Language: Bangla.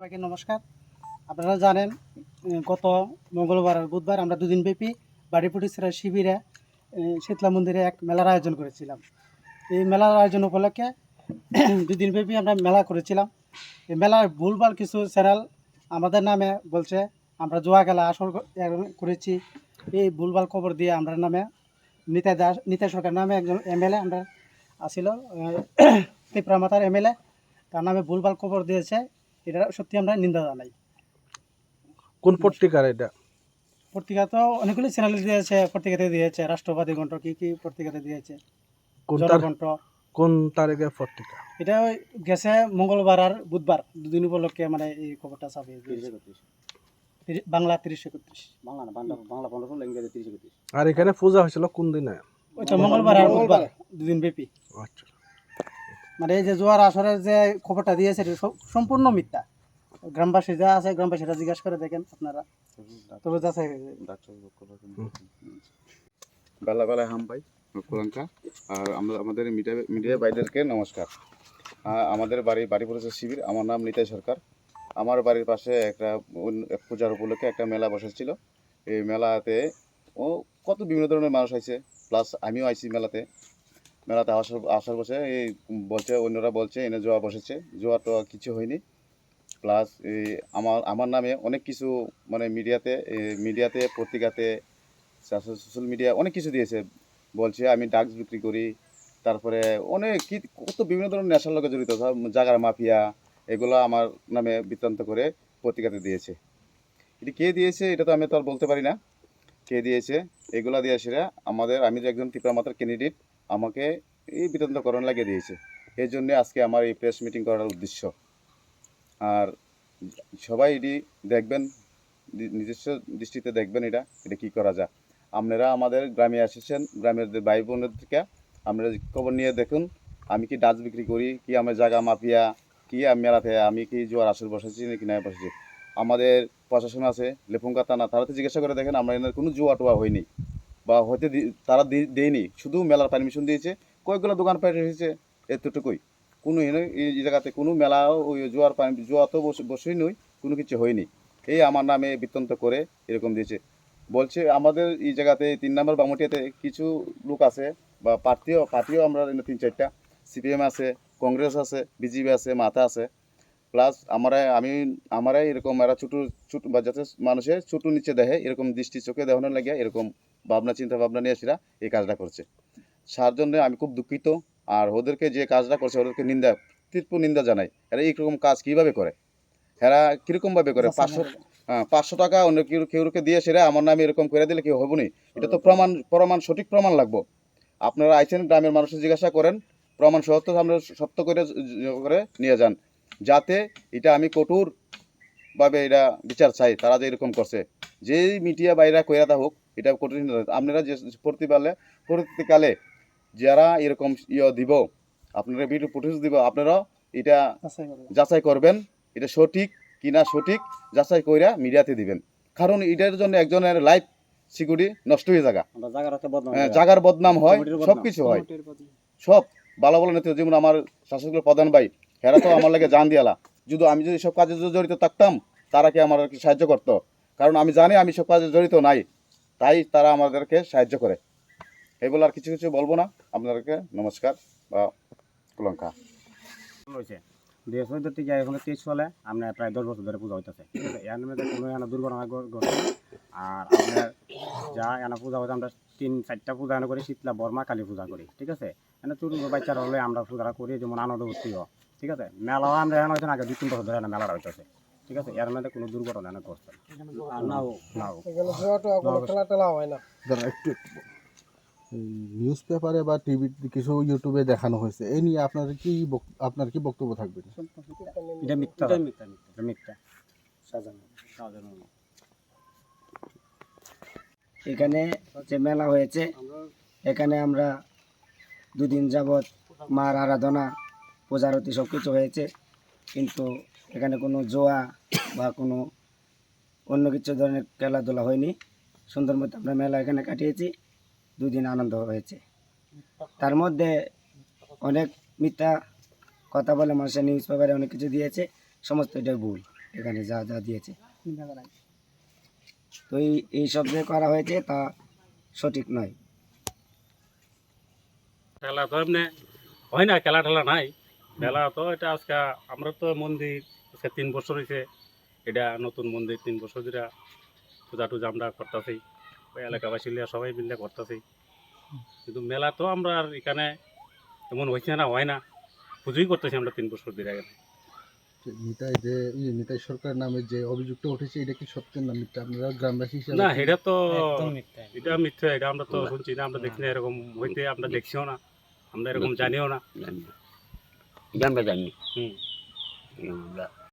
সবাইকে নমস্কার। আপনারা জানেন গত মঙ্গলবার আর বুধবার আমরা দুদিনব্যাপী বাড়িপুটিসরা শিবিরে শীতলা মন্দিরে এক মেলার আয়োজন করেছিলাম। এই মেলার আয়োজন উপলক্ষে দুদিনব্যাপী আমরা মেলা করেছিলাম। এই মেলার ভুলভাল কিছু চ্যানেল আমাদের নামে বলছে আমরা জুয়া খেলা আসর করেছি। এই ভুলভাল খবর দিয়ে আমরা নামে নিতাই সরকার নামে একজন এমএলএ আমরা আসিল ত্রিপুরামাতার এমএলএ, তার নামে ভুলভাল খবর দিয়েছে। এটা সত্যি আমরা নিন্দা জানাই। কোন পত্রিকার এটা? পত্রিকা তো অনেকগুলি চ্যানেল দিয়েছে, পত্রিকাতে দিয়েছে, রাষ্ট্রবাদী কণ্ঠ কি পত্রিকাতে দিয়েছে, জনকণ্ঠ। কোন তারিখের পত্রিকা এটা গেছে মঙ্গলবার আর বুধবার দুদিন উপলক্ষে মানে এই খবরটা ছাপিয়ে দিয়েছে। বাংলা 30-31 বাংলা 15 ইংরেজি 30-31। আর এখানে পূজা হয়েছিল কোন দিনে? ওইটা মঙ্গলবার আর বুধবার দুদিন ব্যাপী। আচ্ছা, মানে এই যে জোয়ার আসরের যে খবরটা দিয়েছে এটা সম্পূর্ণ মিথ্যা। গ্রামবাসী যা আছে গ্রামবাসীরা জিজ্ঞাসা করে দেখেন আপনারা, তবে যাচাই বেলা হাম ভাই কুলাঙ্কা। আর আমাদের মিডিয়া ভাইদেরকে নমস্কার। আমাদের বাড়ি পড়েছে শিবির। আমার নাম নিতাই সরকার। আমার বাড়ির পাশে একটা পূজার উপলক্ষে একটা মেলা বসেছিল। এই মেলাতে কত বিভিন্ন ধরনের মানুষ আছে, প্লাস আমিও আইছি মেলাতে আসার বসে এই বলছে, অন্যরা বলছে এনে জোয়া বসেছে। জোয়া তো কিছু হয়নি। প্লাস এই আমার নামে অনেক কিছু মানে মিডিয়াতে পত্রিকাতে সোশ্যাল মিডিয়া অনেক কিছু দিয়েছে। বলছে আমি ড্রাগস বিক্রি করি, তারপরে অনেক কত বিভিন্ন ধরনের নেশার লোকে জড়িত জাগার মাফিয়া, এগুলো আমার নামে বৃত্তান্ত করে পত্রিকাতে দিয়েছে। এটি কে দিয়েছে এটা তো আমি তো আর বলতে পারি না কে দিয়েছে। এগুলা দিয়েছে আমি যে একজন ত্রিপুরামাতার ক্যান্ডিডেট, আমাকে এই বৃত্তান্তকরণ লাগিয়ে দিয়েছে। এই জন্যে আজকে আমার এই প্রেস মিটিং করার উদ্দেশ্য। আর সবাই এটি দেখবেন, নিজস্ব দৃষ্টিতে দেখবেন এটা কী করা যায়। আপনারা আমাদের গ্রামে এসেছেন, গ্রামের ভাই বোনের থেকে আপনারা খবর নিয়ে দেখুন আমি কি ডাচ বিক্রি করি, কি আমার জায়গা মাফিয়া, কি আমি মেলাতে আমি কি জোয়ার আসর বসেছি নাকি না বসেছি। আমাদের প্রশাসন আছে লেফুঙ্গা থানা, তারা তো জিজ্ঞাসা করে দেখেন আমরা এনার কোনো জুয়া টুয়া হয়নি বা হয়তো তারা দেয়নি, শুধু মেলার পারমিশন দিয়েছে। কয়েকগুলো দোকান পাট এসেছে এতটুকুই। কোনো এই জায়গাতে কোনো মেলা ওই জুয়া তো বসেই নই, কোনো কিছু হয়নি। এই আমার নামে বৃত্তান্ত করে এরকম দিয়েছে। বলছে আমাদের এই জায়গাতে 3 নম্বর বামুটিয়াতে কিছু লোক আছে বা পার্টিও আমরা 3-4টা, সিপিএম আছে, কংগ্রেস আছে, বিজেপি আছে, মাথা আছে। প্লাস আমারাই এরকম এরা ছোট বা যাতে মানুষের ছোট নিচে দেখে এরকম দৃষ্টি চোখে দেখানোর লাগিয়া এরকম চিন্তা ভাবনা নিয়ে এসেরা এই কাজটা করছে। সার জন্য আমি খুব দুঃখিত। আর ওদেরকে যে কাজটা করছে ওদেরকে তীব্র নিন্দা জানাই। এরা এইরকম কাজ কীভাবে করে, এরা কীরকমভাবে করে? 500 টাকা অন্য কেউকে দিয়ে সেরা আমার নামে এরকম করে দিলে কেউ হবো নি। এটা তো সঠিক প্রমাণ লাগবো। আপনারা আইছেন, গ্রামের মানুষের জিজ্ঞাসা করেন, প্রমাণ সত্য করে নিয়ে যান, যাতে এটা আমি কঠোরভাবে এটা বিচার চাই। তারা যে এরকম করছে, যেই মিডিয়া বাইরা কইরা হোক, এটা কঠিন। আপনারা যে পরবর্তীকালে যারা এরকম দিব, আপনারা ভিডিও ফুটেজ দিব, আপনারা এটা যাচাই করবেন এটা সঠিক কিনা, সঠিক যাচাই কইরা মিডিয়াতে দিবেন। কারণ এটার জন্য একজনের লাইফ সিকিউরিটি নষ্ট হয়ে জায়গার বদনাম হয়, সব কিছু হয়। সব ভালো ভালো নেতা, যেমন আমার শাসকের প্রধান ভাই, হেরা তো আমার লাগে জান দিয়ালা। আমি যদি সব কাজে জড়িত থাকতাম, তারা কি আমার সাহায্য করতো? কারণ আমি জানি আমি সব কাজে জড়িত নাই, তাই তারা আমাদেরকে সাহায্য করে। এই বলে আর কিছু বলবো না। আপনাদেরকে নমস্কার বা কুলঙ্কা। 2014 থেকে এখন 23 সালে আমরা প্রায় 10 বছর ধরে পূজা হইতেছে। এর মধ্যে কোনো দুর্ঘটনা ঘটে। আর আপনার যা পূজা হইতে আমরা 3-4টা পূজা করি, শীতলা বর্মা কালী পূজা করি, ঠিক আছে। ছোটো বাচ্চারা হলে আমরা পূজাটা করি, যেমন আনন্দ ভর্তি হয়, ঠিক আছে। মেলাও আমরা এখন হয়তো আগে 2-3 বছর ধরে মেলাটা হইতেছে, ঠিক আছে। এর মধ্যে কোনো দুর্ঘটনা ঘটছে না। নিউজ পেপারে বা টিভি কিছু ইউটিউবে দেখানো হয়েছে, এই নিয়ে আপনার কি বক্তব্য থাকবে? এটা মিথ্যা, মিথ্যা। এখানে যে মেলা হয়েছে, এখানে আমরা 2 দিন যাবৎ মার আরাধনা, পূজারতি সব কিছু হয়েছে, কিন্তু এখানে কোনো জোয়া বা কোনো অন্য কিছু ধরনের খেলাধুলা হয়নি। সুন্দর মতো আমরা মেলা এখানে কাটিয়েছি, 2 দিন আনন্দ হয়েছে। তার মধ্যে অনেক মিথ্যা কথা বলে মানুষের নিউজ পেপারে অনেক কিছু দিয়েছে, সমস্ত এটাই ভুল। এখানে যা যা দিয়েছে। তো এইসব যে করা হয়েছে তা সঠিক নয়। খেলা তো এমনি হয় না, খেলা ঠেলা নাই। মেলা তো এটা আজকে আমরা তো মন্দির আজকে 3 বছর হয়েছে, এটা নতুন মন্দির 3 বছর ধরে পূজা টুজা আমরা করতেছি, ওই এলাকাবাসী লিয়া সবাই মিলে করতেছি। কিন্তু মেলা তো আমরা আর এখানে এমন হয়েছে না, হয় না, পুজোই করতেছি আমরা 3 বছর ধরে এখানে। নিতাই যে নিতাই সরকার নামে যে অভিযোগটা উঠেছে এটা কি সত্যের না মিথ্যা? আপনারা গ্রামবাসী হিসেবে না, এটা তো এটা মিথ্যা, এটা আমরা তো শুনছি না, আমরা দেখি না, এরকম হইতে আমরা দেখছিও না, আমরা এরকম জানিও না। জানি না। এটা আমরা জানি হুম। আমরা